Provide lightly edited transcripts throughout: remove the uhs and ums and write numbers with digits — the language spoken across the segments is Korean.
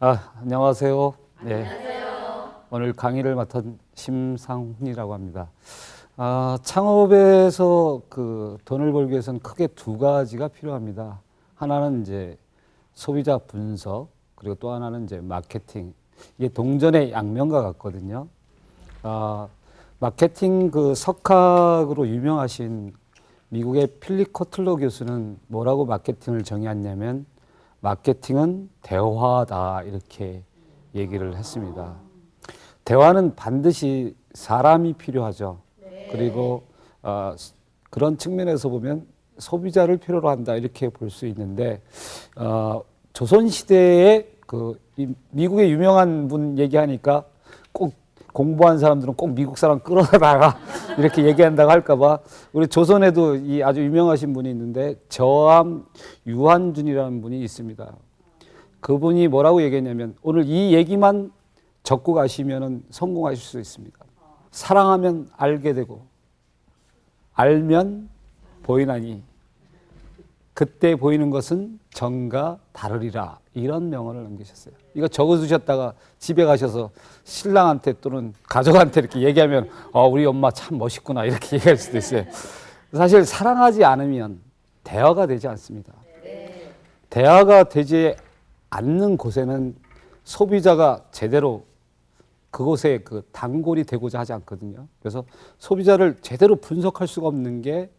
안녕하세요. 네. 오늘 강의를 맡은 심상훈이라고 합니다. 창업에서 돈을 벌기 위해서는 크게 두 가지가 필요합니다. 하나는 이제 소비자 분석, 그리고 또 하나는 이제 마케팅. 이게 동전의 양면과 같거든요. 마케팅 석학으로 유명하신 미국의 필립 코틀러 교수는 뭐라고 마케팅을 정의했냐면 마케팅은 대화다 이렇게 얘기를 했습니다. 대화는 반드시 사람이 필요하죠. 그리고 그런 측면에서 보면 소비자를 필요로 한다 이렇게 볼 수 있는데 조선시대에 미국의 유명한 분 얘기하니까 꼭 공부한 사람들은 꼭 미국 사람 끌어다가 이렇게 얘기한다고 할까봐 우리 조선에도 이 아주 유명하신 분이 있는데 저암 유한준이라는 분이 있습니다. 그분이 뭐라고 얘기했냐면 오늘 이 얘기만 적고 가시면 성공하실 수 있습니다. 사랑하면 알게 되고 알면 보이나니 그때 보이는 것은 정과 다르리라 이런 명언을 남기셨어요. 이거 적어두셨다가 집에 가셔서 신랑한테 또는 가족한테 이렇게 얘기하면 우리 엄마 참 멋있구나 이렇게 얘기할 수도 있어요. 사실 사랑하지 않으면 대화가 되지 않습니다. 대화가 되지 않는 곳에는 소비자가 제대로 그곳에 단골이 되고자 하지 않거든요. 그래서 소비자를 제대로 분석할 수가 없는 게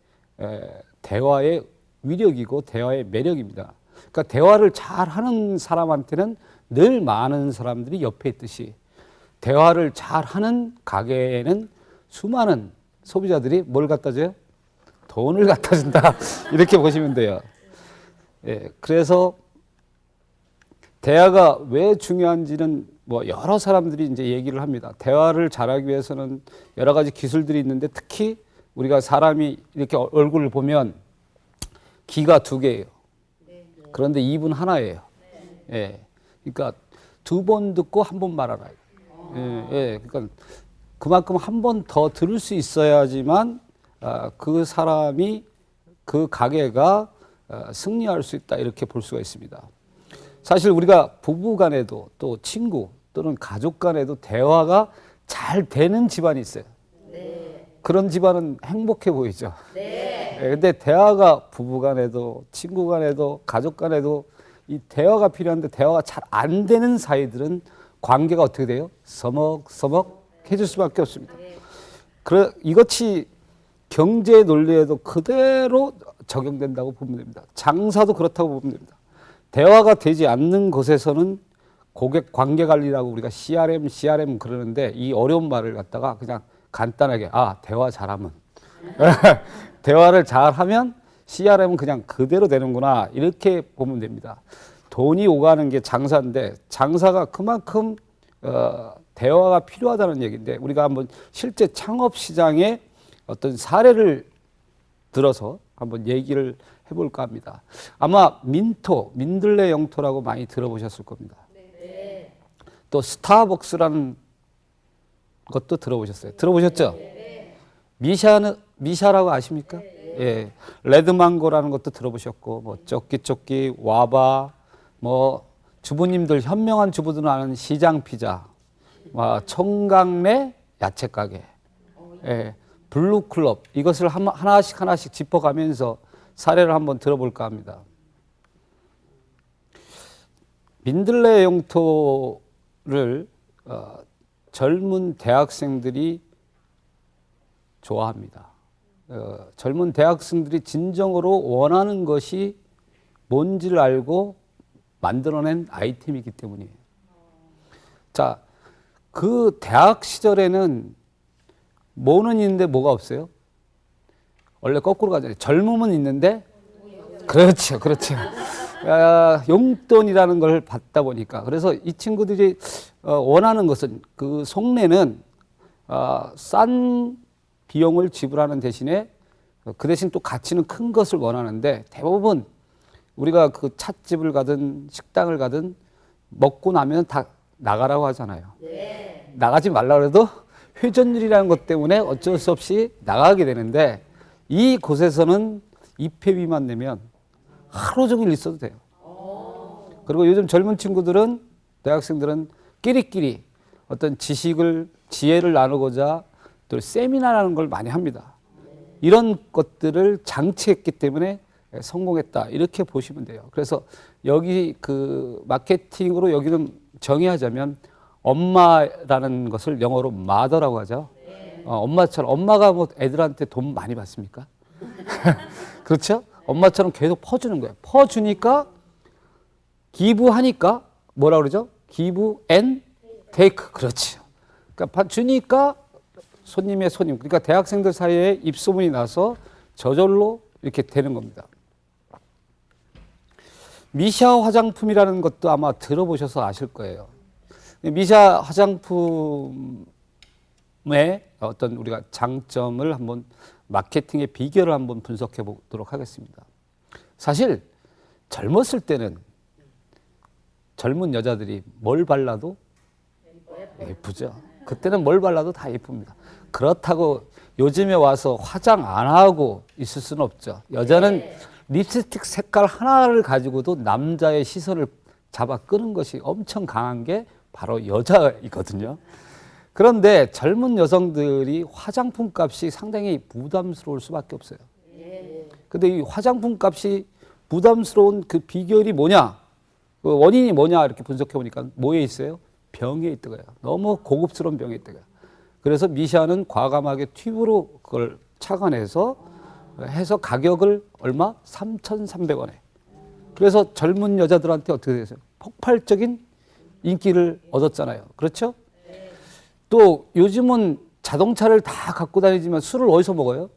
대화의 위력이고 대화의 매력입니다. 그러니까 대화를 잘하는 사람한테는 늘 많은 사람들이 옆에 있듯이 대화를 잘하는 가게에는 수많은 소비자들이 뭘 갖다 줘요? 돈을 갖다 준다. 이렇게 보시면 돼요. 그래서 대화가 왜 중요한지는 여러 사람들이 이제 얘기를 합니다. 대화를 잘하기 위해서는 여러 가지 기술들이 있는데 특히 우리가 사람이 이렇게 얼굴을 보면 귀가 두 개예요. 그런데 입은 하나예요. 그러니까 두 번 듣고 한 번 말하라. 그러니까 그만큼 한 번 더 들을 수 있어야지만 그 사람이 그 가게가 승리할 수 있다 이렇게 볼 수가 있습니다. 사실 우리가 부부 간에도 또 친구 또는 가족 간에도 대화가 잘 되는 집안이 있어요. 그런 집안은 행복해 보이죠. 근데 대화가 부부 간에도 친구 간에도 가족 간에도 이 대화가 필요한데 대화가 잘 안 되는 사이들은 관계가 어떻게 돼요? 서먹서먹해질 수밖에 없습니다. 이것이 경제 논리에도 그대로 적용된다고 보면 됩니다. 장사도 그렇다고 보면 됩니다. 대화가 되지 않는 곳에서는 고객 관계 관리라고 우리가 CRM 그러는데 이 어려운 말을 갖다가 그냥 간단하게 대화 잘하면 대화를 잘하면 CRM은 그냥 그대로 되는구나 이렇게 보면 됩니다. 돈이 오가는 게 장사인데 장사가 그만큼 대화가 필요하다는 얘기인데 우리가 한번 실제 창업 시장의 어떤 사례를 들어서 한번 얘기를 해볼까 합니다. 아마 민들레 영토라고 많이 들어보셨을 겁니다. 또 스타벅스라는 것도 들어보셨어요. 들어보셨죠? 미샤라고 아십니까? 레드망고라는 것도 들어보셨고, 쪼끼쪼끼, 와바, 주부님들, 현명한 주부들은 아는 시장 피자, 청강내 야채 가게, 블루클럽, 이것을 하나씩 짚어가면서 사례를 한번 들어볼까 합니다. 민들레 영토를 젊은 대학생들이 좋아합니다. 젊은 대학생들이 진정으로 원하는 것이 뭔지를 알고 만들어낸 아이템이기 때문이에요. 자, 그 대학 시절에는 뭐는 있는데 뭐가 없어요? 원래 거꾸로 가잖아요. 젊음은 있는데, 그렇죠. 용돈이라는 걸 받다 보니까. 그래서 이 친구들이 원하는 것은 그 속내는 싼 비용을 지불하는 대신에 그 대신 또 가치는 큰 것을 원하는데 대부분 우리가 그 찻집을 가든 식당을 가든 먹고 나면 다 나가라고 하잖아요. 나가지 말라 그래도 회전율이라는 것 때문에 어쩔 수 없이 나가게 되는데 이 곳에서는 입회비만 내면 하루 종일 있어도 돼요. 그리고 요즘 젊은 친구들은 대학생들은 끼리끼리 어떤 지혜를 나누고자 또 세미나라는 걸 많이 합니다. 이런 것들을 장치했기 때문에 성공했다. 이렇게 보시면 돼요. 그래서 여기 그 마케팅으로 여기는 정의하자면 엄마라는 것을 영어로 mother라고 하죠. 엄마처럼, 엄마가 뭐 애들한테 돈 많이 받습니까? 그렇죠? 엄마처럼 계속 퍼주는 거예요. 퍼주니까 기부하니까 뭐라 그러죠? give and take. 그렇죠. 그러니까 주니까 손님의 손님. 그러니까 대학생들 사이에 입소문이 나서 저절로 이렇게 되는 겁니다. 미샤 화장품이라는 것도 아마 들어보셔서 아실 거예요. 미샤 화장품의 어떤 우리가 장점을 한번 마케팅의 비결을 한번 분석해 보도록 하겠습니다. 사실 젊었을 때는 젊은 여자들이 뭘 발라도 예쁘죠. 그때는 뭘 발라도 다 예쁩니다. 그렇다고 요즘에 와서 화장 안 하고 있을 수는 없죠. 여자는 립스틱 색깔 하나를 가지고도 남자의 시선을 잡아 끄는 것이 엄청 강한 게 바로 여자이거든요. 그런데 젊은 여성들이 화장품 값이 상당히 부담스러울 수밖에 없어요. 근데 이 화장품 값이 부담스러운 그 비결이 뭐냐? 그 원인이 뭐냐? 이렇게 분석해 보니까 뭐에 있어요? 병에 있더라고요. 너무 고급스러운 병에 있더라고요. 그래서 미샤는 과감하게 튜브로 그걸 착안해서 해서 가격을 얼마? 3,300원에. 그래서 젊은 여자들한테 어떻게 되세요? 폭발적인 인기를 얻었잖아요. 그렇죠? 또 요즘은 자동차를 다 갖고 다니지만 술을 어디서 먹어요?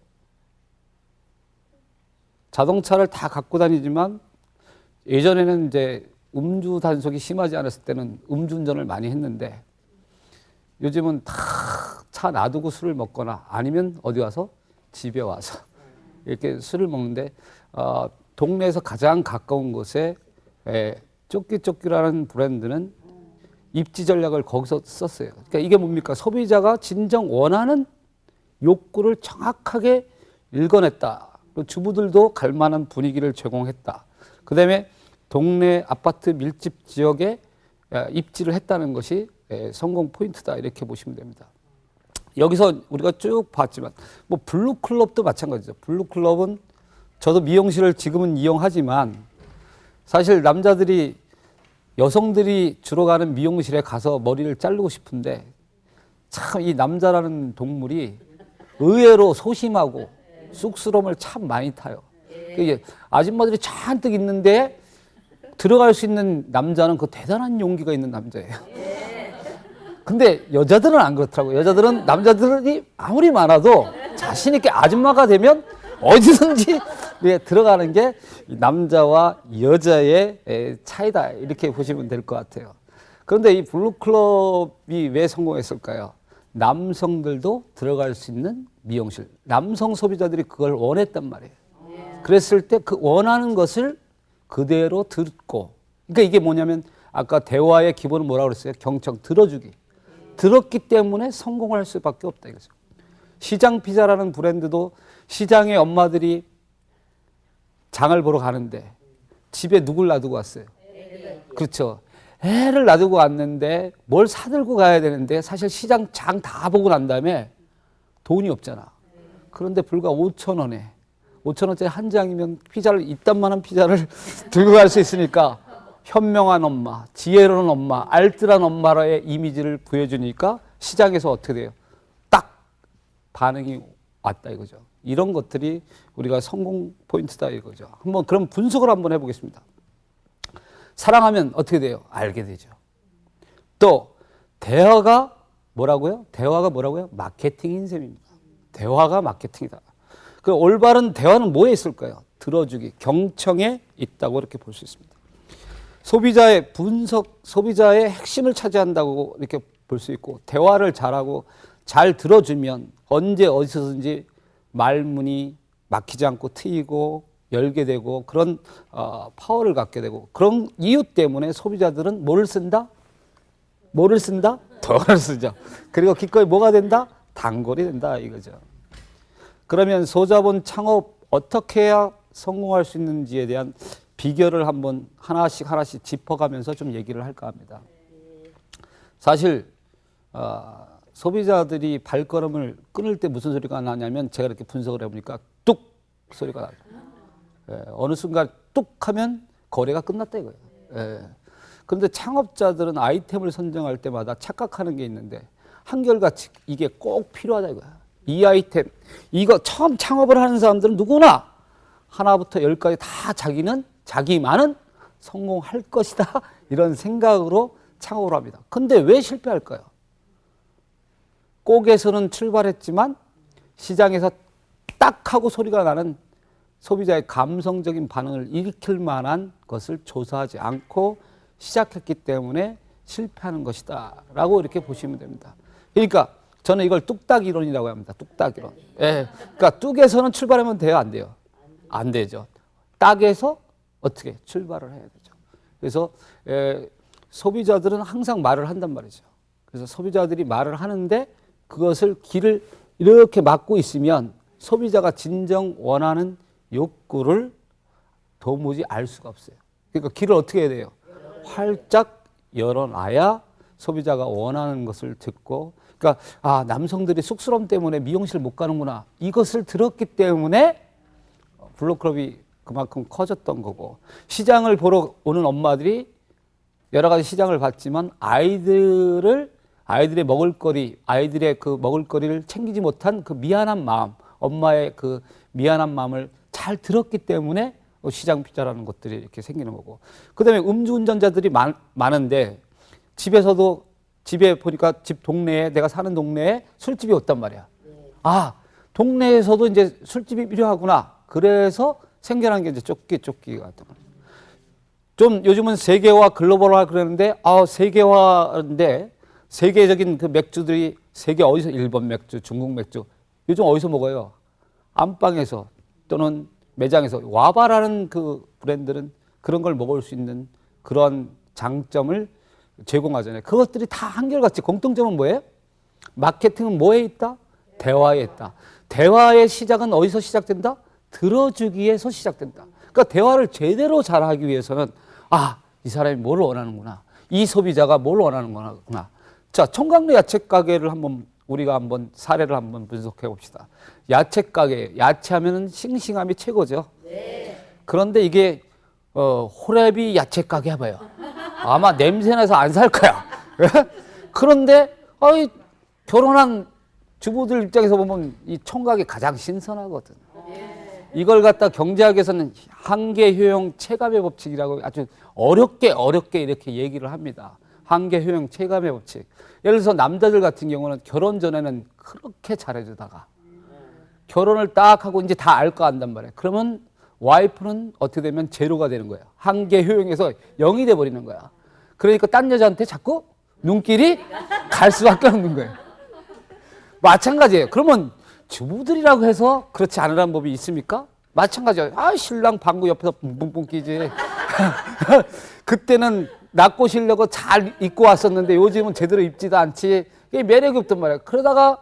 자동차를 다 갖고 다니지만 예전에는 이제 음주 단속이 심하지 않았을 때는 음주운전을 많이 했는데 요즘은 다 차 놔두고 술을 먹거나 아니면 어디 와서 집에 와서 이렇게 술을 먹는데 동네에서 가장 가까운 곳에 쪼끼쪼끼라는 브랜드는 입지 전략을 거기서 썼어요. 그러니까 이게 뭡니까? 소비자가 진정 원하는 욕구를 정확하게 읽어냈다. 그리고 주부들도 갈 만한 분위기를 제공했다. 그 다음에 동네 아파트 밀집 지역에 입지를 했다는 것이 성공 포인트다. 이렇게 보시면 됩니다. 여기서 우리가 쭉 봤지만 뭐 블루클럽도 마찬가지죠. 블루클럽은 저도 미용실을 지금은 이용하지만 사실 남자들이 여성들이 주로 가는 미용실에 가서 머리를 자르고 싶은데 참 이 남자라는 동물이 의외로 소심하고 쑥스러움을 참 많이 타요. 이게 아줌마들이 잔뜩 있는데 들어갈 수 있는 남자는 그 대단한 용기가 있는 남자예요. 근데 여자들은 안 그렇더라고요. 여자들은 남자들이 아무리 많아도 자신 있게 아줌마가 되면 어디든지 들어가는 게 남자와 여자의 차이다. 이렇게 보시면 될 것 같아요. 그런데 이 블루클럽이 왜 성공했을까요? 남성들도 들어갈 수 있는 미용실. 남성 소비자들이 그걸 원했단 말이에요. 그랬을 때 그 원하는 것을 그대로 듣고. 그러니까 이게 뭐냐면 아까 대화의 기본은 뭐라고 그랬어요? 경청, 들어주기. 들었기 때문에 성공을 할 수밖에 없다 이거죠. 시장 피자라는 브랜드도 시장에 엄마들이 장을 보러 가는데 집에 누굴 놔두고 왔어요? 그렇죠. 애를 놔두고 왔는데 뭘 사들고 가야 되는데 사실 시장 장 다 보고 난 다음에 돈이 없잖아. 그런데 불과 5,000원에 5,000원짜리 한 장이면 피자를 이딴만한 피자를 들고 갈 수 있으니까 현명한 엄마, 지혜로운 엄마, 알뜰한 엄마의 이미지를 보여주니까 시장에서 어떻게 돼요? 딱 반응이 왔다 이거죠. 이런 것들이 우리가 성공 포인트다 이거죠. 한번 그럼 분석을 한번 해보겠습니다. 사랑하면 어떻게 돼요? 알게 되죠. 또 대화가 뭐라고요? 대화가 뭐라고요? 마케팅인 셈입니다. 대화가 마케팅이다. 그 올바른 대화는 뭐에 있을까요? 들어주기, 경청에 있다고 이렇게 볼 수 있습니다. 소비자의 분석, 소비자의 핵심을 차지한다고 이렇게 볼 수 있고 대화를 잘하고 잘 들어주면 언제 어디서든지 말문이 막히지 않고 트이고 열게 되고 그런 파워를 갖게 되고 그런 이유 때문에 소비자들은 뭐를 쓴다? 뭐를 쓴다? 덜을 쓰죠. 그리고 기꺼이 뭐가 된다? 단골이 된다 이거죠. 그러면 소자본 창업 어떻게 해야 성공할 수 있는지에 대한 비결을 한번 하나씩 짚어가면서 좀 얘기를 할까 합니다. 사실 소비자들이 발걸음을 끊을 때 무슨 소리가 나냐면 제가 이렇게 분석을 해보니까 뚝 소리가 나요. 예, 어느 순간 뚝 하면 거래가 끝났다 이거예요. 예. 그런데 창업자들은 아이템을 선정할 때마다 착각하는 게 있는데 한결같이 이게 꼭 필요하다 이거야. 이 아이템, 이거 처음 창업을 하는 사람들은 누구나 하나부터 열까지 다 자기만은 성공할 것이다 이런 생각으로 창업을 합니다. 근데 왜 실패할까요? 꼭에서는 출발했지만 시장에서 딱 하고 소리가 나는 소비자의 감성적인 반응을 일으킬 만한 것을 조사하지 않고 시작했기 때문에 실패하는 것이다 라고 이렇게 보시면 됩니다. 그러니까 저는 이걸 뚝딱 이론이라고 합니다. 뚝딱 이론. 예. 그러니까 뚝에서는 출발하면 돼요? 안 돼요? 안 되죠. 딱에서 어떻게 출발을 해야 되죠. 그래서 소비자들은 항상 말을 한단 말이죠. 그래서 소비자들이 말을 하는데 그것을 길을 이렇게 막고 있으면 소비자가 진정 원하는 욕구를 도무지 알 수가 없어요. 그러니까 길을 어떻게 해야 돼요? 활짝 열어놔야 소비자가 원하는 것을 듣고, 그러니까 남성들이 쑥스러움 때문에 미용실 못 가는구나 이것을 들었기 때문에 블루클럽이 그만큼 커졌던 거고, 시장을 보러 오는 엄마들이 여러 가지 시장을 봤지만 아이들의 먹을거리, 아이들의 그 먹을거리를 챙기지 못한 그 미안한 마음, 엄마의 그 미안한 마음을 잘 들었기 때문에 시장 피자라는 것들이 이렇게 생기는 거고, 그 다음에 음주운전자들이 많은데 집에 보니까 집 동네에, 내가 사는 동네에 술집이 없단 말이야. 동네에서도 이제 술집이 필요하구나. 그래서 생겨난 게 이제 쫓기가 같단 말이야. 좀 요즘은 세계화, 글로벌화 그러는데, 세계화인데 세계적인 그 맥주들이 세계 어디서, 일본 맥주, 중국 맥주, 요즘 어디서 먹어요? 안방에서 또는 매장에서. 와바라는 그 브랜드는 그런 걸 먹을 수 있는 그런 장점을 제공하잖아요. 그것들이 다 한결같이 공통점은 뭐예요? 마케팅은 뭐에 있다? 대화에 있다. 대화의 시작은 어디서 시작된다? 들어주기에서 시작된다. 그러니까 대화를 제대로 잘하기 위해서는 이 사람이 뭘 원하는구나. 이 소비자가 뭘 원하는구나. 자, 총각내 야채 가게를 우리가 사례를 한번 분석해 봅시다. 야채 가게, 야채하면은 싱싱함이 최고죠. 네. 그런데 이게 호래비 야채 가게 해봐요. 아마 냄새나서 안 살 거야. 그런데 결혼한 주부들 입장에서 보면 이 총각이 가장 신선하거든. 이걸 갖다 경제학에서는 한계 효용 체감의 법칙이라고 아주 어렵게 이렇게 얘기를 합니다. 한계 효용 체감의 법칙. 예를 들어서 남자들 같은 경우는 결혼 전에는 그렇게 잘해주다가 결혼을 딱 하고 이제 다 알 거 안단 말이에요. 그러면 와이프는 어떻게 되면 제로가 되는 거예요. 한계 효용에서 0이 돼 버리는 거야. 그러니까 딴 여자한테 자꾸 눈길이 갈 수밖에 없는 거예요. 마찬가지예요. 그러면 주부들이라고 해서 그렇지 않으라는 법이 있습니까? 마찬가지예요. 신랑 방구 옆에서 뿡뿡뿡 끼지. 그때는 낳고 쉬려고 잘 입고 왔었는데 요즘은 제대로 입지도 않지. 이게 매력이 없단 말이야. 그러다가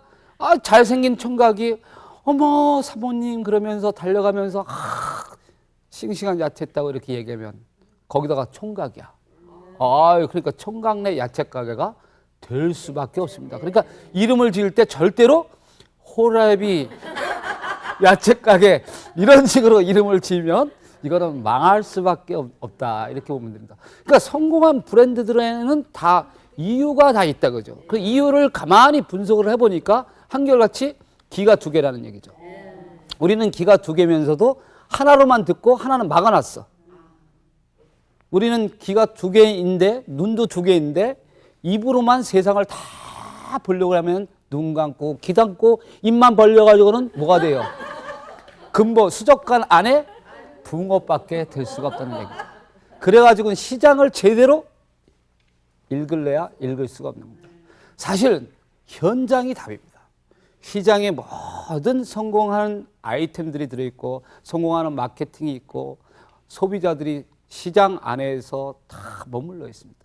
잘생긴 총각이 어머 사모님 그러면서 달려가면서 싱싱한 야채 했다고 이렇게 얘기하면 거기다가 총각이야. 그러니까 총각내 야채 가게가 될 수밖에 없습니다. 그러니까 이름을 지을 때 절대로 호래비 야채 가게 이런 식으로 이름을 지으면 이거는 망할 수밖에 없다 이렇게 보면 됩니다. 그러니까 성공한 브랜드들에는 다 이유가 다 있다 그죠. 그 이유를 가만히 분석을 해보니까 한결같이 기가 두 개라는 얘기죠. 우리는 기가 두 개면서도 하나로만 듣고 하나는 막아놨어. 우리는 기가 두 개인데 눈도 두 개인데 입으로만 세상을 다 보려고 하면 눈 감고 귀 감고 입만 벌려가지고는 뭐가 돼요? 수족관 안에 붕어밖에 될 수가 없다는 얘기죠. 그래가지고 시장을 제대로 읽을래야 읽을 수가 없는 겁니다. 사실 현장이 답입니다. 시장에 모든 성공하는 아이템들이 들어있고 성공하는 마케팅이 있고 소비자들이 시장 안에서 다 머물러 있습니다.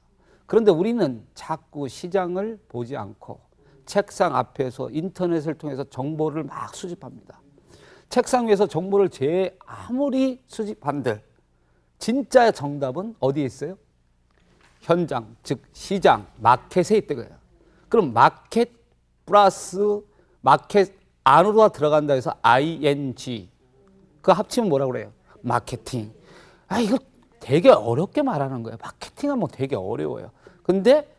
그런데 우리는 자꾸 시장을 보지 않고 책상 앞에서 인터넷을 통해서 정보를 막 수집합니다. 책상 위에서 정보를 아무리 수집한들 진짜 정답은 어디에 있어요? 현장, 즉 시장, 마켓에 있다 거예요. 그럼 마켓 플러스 마켓 안으로 들어간다 해서 ing 그 합치면 뭐라고 그래요? 마케팅. 이거 되게 어렵게 말하는 거예요. 마케팅은 뭐 되게 어려워요. 근데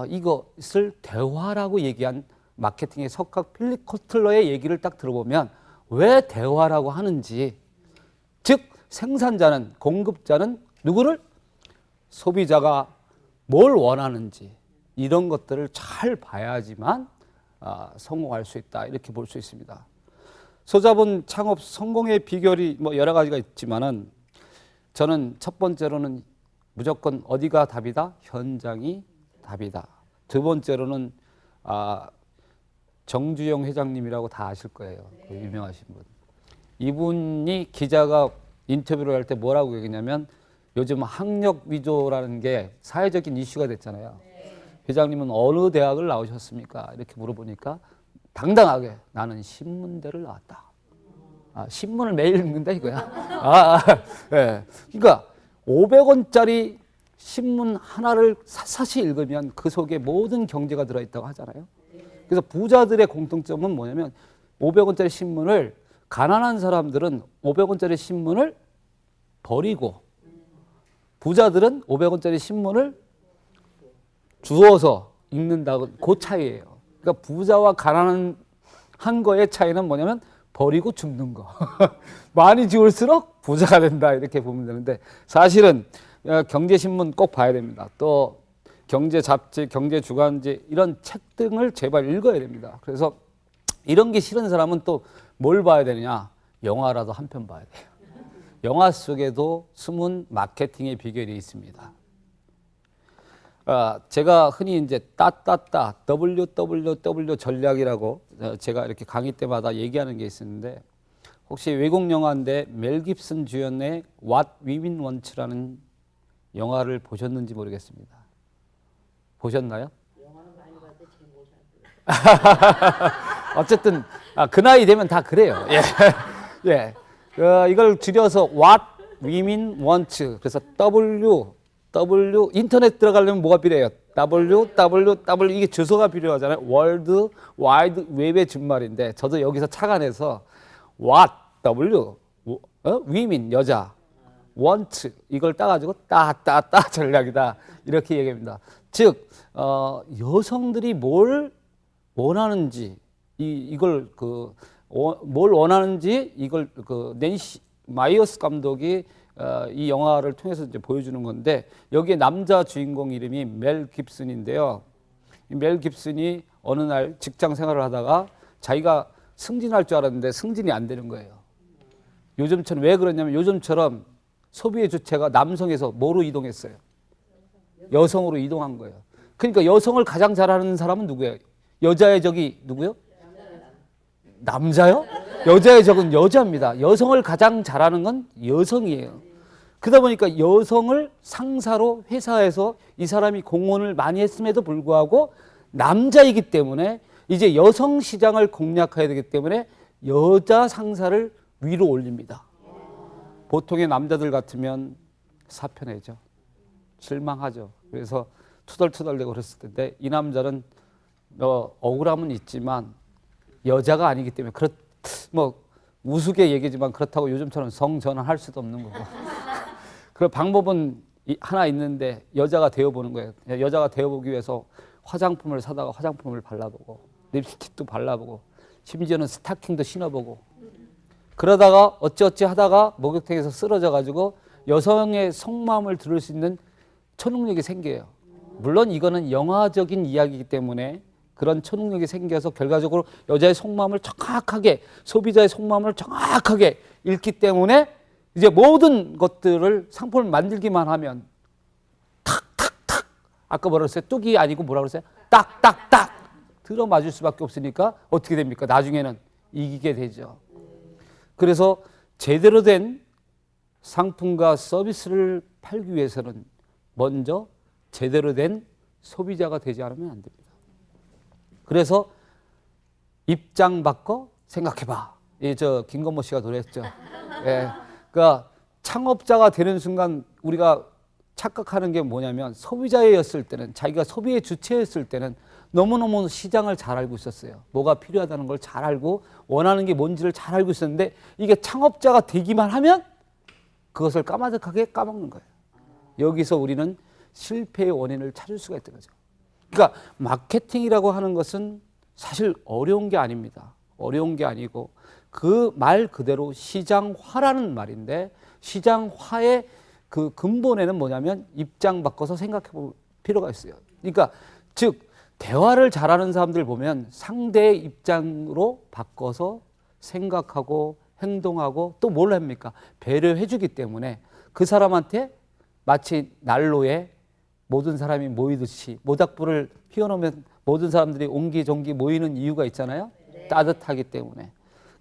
이것을 대화라고 얘기한 마케팅의 석학 필립 코틀러의 얘기를 딱 들어보면 왜 대화라고 하는지, 즉 생산자는, 공급자는 누구를? 소비자가 뭘 원하는지 이런 것들을 잘 봐야지만 성공할 수 있다, 이렇게 볼 수 있습니다. 소자본 창업 성공의 비결이 뭐 여러 가지가 있지만은 저는 첫 번째로는 무조건 어디가 답이다? 현장이 답이다. 두 번째로는 정주영 회장님이라고 다 아실 거예요. 그 유명하신 분. 이분이 기자가 인터뷰를 할 때 뭐라고 얘기냐면 요즘 학력 위조라는 게 사회적인 이슈가 됐잖아요. 회장님은 어느 대학을 나오셨습니까? 이렇게 물어보니까 당당하게 나는 신문대를 나왔다. 신문을 매일 읽는다 이거야. 네. 그러니까 500원짜리 신문 하나를 샅샅이 읽으면 그 속에 모든 경제가 들어있다고 하잖아요. 그래서 부자들의 공통점은 뭐냐면 500원짜리 신문을, 가난한 사람들은 500원짜리 신문을 버리고 부자들은 500원짜리 신문을 주워서 읽는다고, 그 차이예요. 그러니까 부자와 가난한 거의 차이는 뭐냐면 버리고 죽는 거. 많이 죽을수록 부자가 된다, 이렇게 보면 되는데 사실은 경제신문 꼭 봐야 됩니다. 또 경제 잡지, 경제 주간지 이런 책 등을 제발 읽어야 됩니다. 그래서 이런 게 싫은 사람은 또 뭘 봐야 되느냐? 영화라도 한 편 봐야 돼요. 영화 속에도 숨은 마케팅의 비결이 있습니다. 제가 흔히 이제 WWW 전략이라고 제가 이렇게 강의 때마다 얘기하는 게 있었는데, 혹시 외국 영화인데 멜 깁슨 주연의 What Women Want라는 영화를 보셨는지 모르겠습니다. 보셨나요? 영화는 많이 봤는데 제목을 잘 몰라요. 어쨌든 그 나이 되면 다 그래요. 예. 이걸 줄여서 What Women Want. 그래서 W 인터넷 들어가려면 뭐가 필요해요? www 이게 주소가 필요하잖아요. 월드 와이드 웹의 준말인데 저도 여기서 착안해서 What women 여자 want 이걸 따가지고 따 전략이다, 이렇게 얘기합니다. 즉 여성들이 뭘 원하는지 이걸 뭘 원하는지 이걸 낸시 마이어스 감독이 이 영화를 통해서 이제 보여주는 건데, 여기에 남자 주인공 이름이 멜 깁슨인데요. 멜 깁슨이 어느 날 직장 생활을 하다가 자기가 승진할 줄 알았는데 승진이 안 되는 거예요. 요즘처럼, 왜 그러냐면 요즘처럼 소비의 주체가 남성에서 뭐로 이동했어요? 여성으로 이동한 거예요. 그러니까 여성을 가장 잘하는 사람은 누구예요? 여자의 적이 누구요? 남자요? 여자의 적은 여자입니다. 여성을 가장 잘하는 건 여성이에요. 그러다 보니까 여성을 상사로 회사에서 이 사람이 공헌을 많이 했음에도 불구하고 남자이기 때문에 이제 여성 시장을 공략해야 되기 때문에 여자 상사를 위로 올립니다. 보통의 남자들 같으면 사표내죠. 실망하죠. 그래서 투덜투덜대고 그랬을 텐데 이 남자는 억울함은 있지만 여자가 아니기 때문에 뭐 우스개 얘기지만 그렇다고 요즘처럼 성전환할 수도 없는 거고. 그 방법은 하나 있는데 여자가 되어보는 거예요. 여자가 되어보기 위해서 화장품을 사다가 화장품을 발라보고 립스틱도 발라보고 심지어는 스타킹도 신어보고, 그러다가 어찌어찌 하다가 목욕탕에서 쓰러져 가지고 여성의 속마음을 들을 수 있는 초능력이 생겨요. 물론 이거는 영화적인 이야기이기 때문에 그런 초능력이 생겨서 결과적으로 여자의 속마음을 정확하게, 소비자의 속마음을 정확하게 읽기 때문에 이제 모든 것들을 상품을 만들기만 하면 탁탁탁, 아까 뭐라 그랬어요? 뚝이 아니고 뭐라 그랬어요? 딱딱딱 들어맞을 수밖에 없으니까 어떻게 됩니까? 나중에는 이기게 되죠. 그래서 제대로 된 상품과 서비스를 팔기 위해서는 먼저 제대로 된 소비자가 되지 않으면 안 됩니다. 그래서 입장 바꿔 생각해봐. 김건모 씨가 노래했죠. 예. 그러니까 창업자가 되는 순간 우리가 착각하는 게 뭐냐면 소비자였을 때는 자기가 소비의 주체였을 때는 너무너무 시장을 잘 알고 있었어요. 뭐가 필요하다는 걸 잘 알고 원하는 게 뭔지를 잘 알고 있었는데 이게 창업자가 되기만 하면 그것을 까마득하게 까먹는 거예요. 여기서 우리는 실패의 원인을 찾을 수가 있던 거죠. 그러니까 마케팅이라고 하는 것은 사실 어려운 게 아닙니다. 어려운 게 아니고 그 말 그대로 시장화라는 말인데 시장화의 그 근본에는 뭐냐면 입장 바꿔서 생각해 볼 필요가 있어요. 그러니까 즉 대화를 잘하는 사람들 보면 상대의 입장으로 바꿔서 생각하고 행동하고 또 뭘 합니까? 배려해 주기 때문에 그 사람한테 마치 난로에 모든 사람이 모이듯이 모닥불을 피워놓으면 모든 사람들이 옹기종기 모이는 이유가 있잖아요. 네. 따뜻하기 때문에.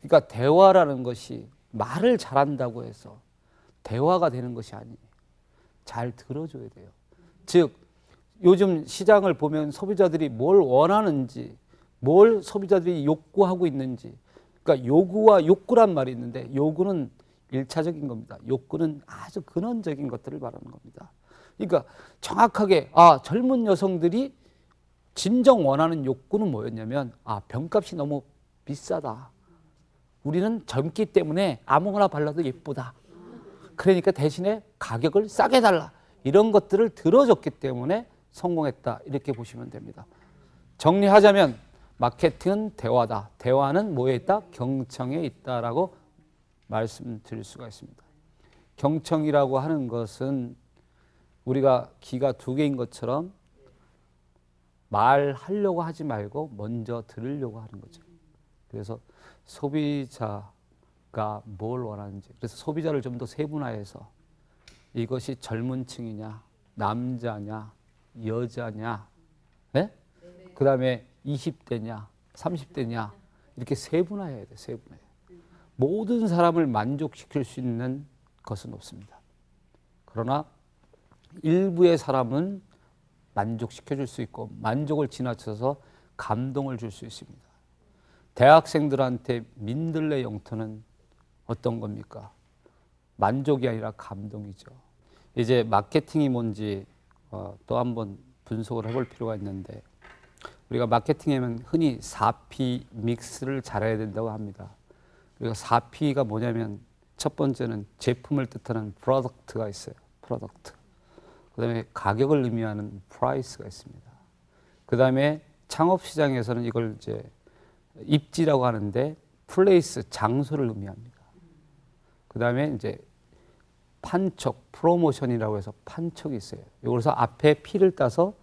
그러니까 대화라는 것이 말을 잘한다고 해서 대화가 되는 것이 아니에요. 잘 들어줘야 돼요. 즉 요즘 시장을 보면 소비자들이 뭘 원하는지, 뭘 소비자들이 욕구하고 있는지. 그러니까 요구와 욕구란 말이 있는데 요구는 1차적인 겁니다. 욕구는 아주 근원적인 것들을 말하는 겁니다. 그러니까 정확하게 젊은 여성들이 진정 원하는 욕구는 뭐였냐면 병값이 너무 비싸다. 우리는 젊기 때문에 아무거나 발라도 예쁘다. 그러니까 대신에 가격을 싸게 달라. 이런 것들을 들어줬기 때문에 성공했다. 이렇게 보시면 됩니다. 정리하자면 마케팅은 대화다. 대화는 뭐에 있다? 경청에 있다라고 말씀드릴 수가 있습니다. 경청이라고 하는 것은 우리가 귀가 두 개인 것처럼 말하려고 하지 말고 먼저 들으려고 하는 거죠. 그래서 소비자가 뭘 원하는지, 그래서 소비자를 좀 더 세분화해서 이것이 젊은 층이냐, 남자냐, 여자냐, 네? 그 다음에 20대냐, 30대냐, 이렇게 세분화해야 돼, 세분화해. 모든 사람을 만족시킬 수 있는 것은 없습니다. 그러나 일부의 사람은 만족시켜 줄 수 있고 만족을 지나쳐서 감동을 줄 수 있습니다. 대학생들한테 민들레 영토는 어떤 겁니까? 만족이 아니라 감동이죠. 이제 마케팅이 뭔지 또 한번 분석을 해볼 필요가 있는데 우리가 마케팅하면 흔히 4P 믹스를 잘해야 된다고 합니다. 그리고 4P가 뭐냐면 첫 번째는 제품을 뜻하는 프로덕트가 있어요. 프로덕트. 그 다음에 가격을 의미하는 프라이스가 있습니다. 그 다음에 창업 시장에서는 이걸 이제 입지라고 하는데 플레이스, 장소를 의미합니다. 그 다음에 이제 판촉, 프로모션이라고 해서 판촉이 있어요. 여기서 앞에 P를 따서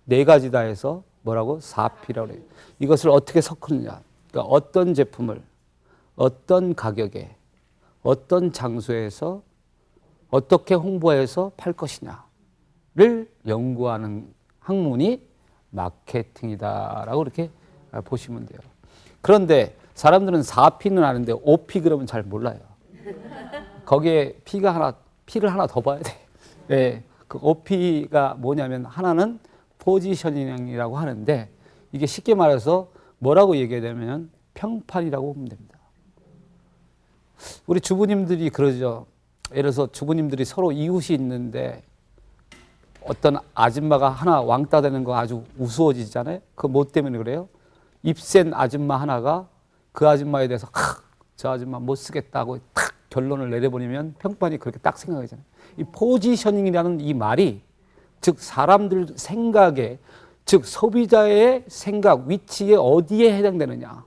네 가지다 해서 뭐라고? 4P라고 해요. 이것을 어떻게 섞느냐. 그러니까 어떤 제품을 어떤 가격에 어떤 장소에서 어떻게 홍보해서 팔 것이냐를 연구하는 학문이 마케팅이다라고 이렇게 보시면 돼요. 그런데 사람들은 4P는 아는데 5P 그러면 잘 몰라요. 거기에 P를 하나 더 봐야 돼. 네, 그 5P가 뭐냐면 하나는 포지셔닝이라고 하는데 이게 쉽게 말해서 뭐라고 얘기하냐면 평판이라고 보면 됩니다. 우리 주부님들이 그러죠. 예를 들어서 주부님들이 서로 이웃이 있는데 어떤 아줌마가 하나 왕따 되는 거 아주 우스워지잖아요. 그 뭐 때문에 그래요? 입센 아줌마 하나가 그 아줌마에 대해서 저 아줌마 못 쓰겠다고 탁 결론을 내려버리면 평판이 그렇게 딱 생각하잖아요. 이 포지셔닝이라는 이 말이 즉 사람들 생각에 즉 소비자의 생각 위치에 어디에 해당되느냐.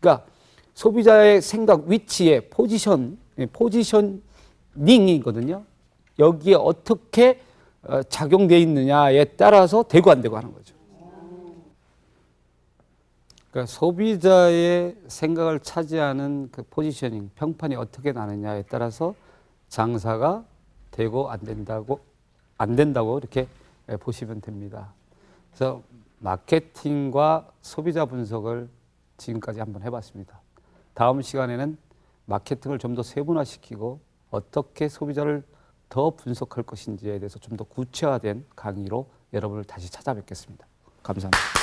그러니까 소비자의 생각 위치에 포지셔닝이거든요. 여기에 어떻게 작용되어 있느냐에 따라서 되고 안 되고 하는 거죠. 그러니까 소비자의 생각을 차지하는 그 포지셔닝, 평판이 어떻게 나느냐에 따라서 장사가 되고 안 된다고 이렇게 보시면 됩니다. 그래서 마케팅과 소비자 분석을 지금까지 한번 해봤습니다. 다음 시간에는 마케팅을 좀 더 세분화시키고 어떻게 소비자를 더 분석할 것인지에 대해서 좀 더 구체화된 강의로 여러분을 다시 찾아뵙겠습니다. 감사합니다.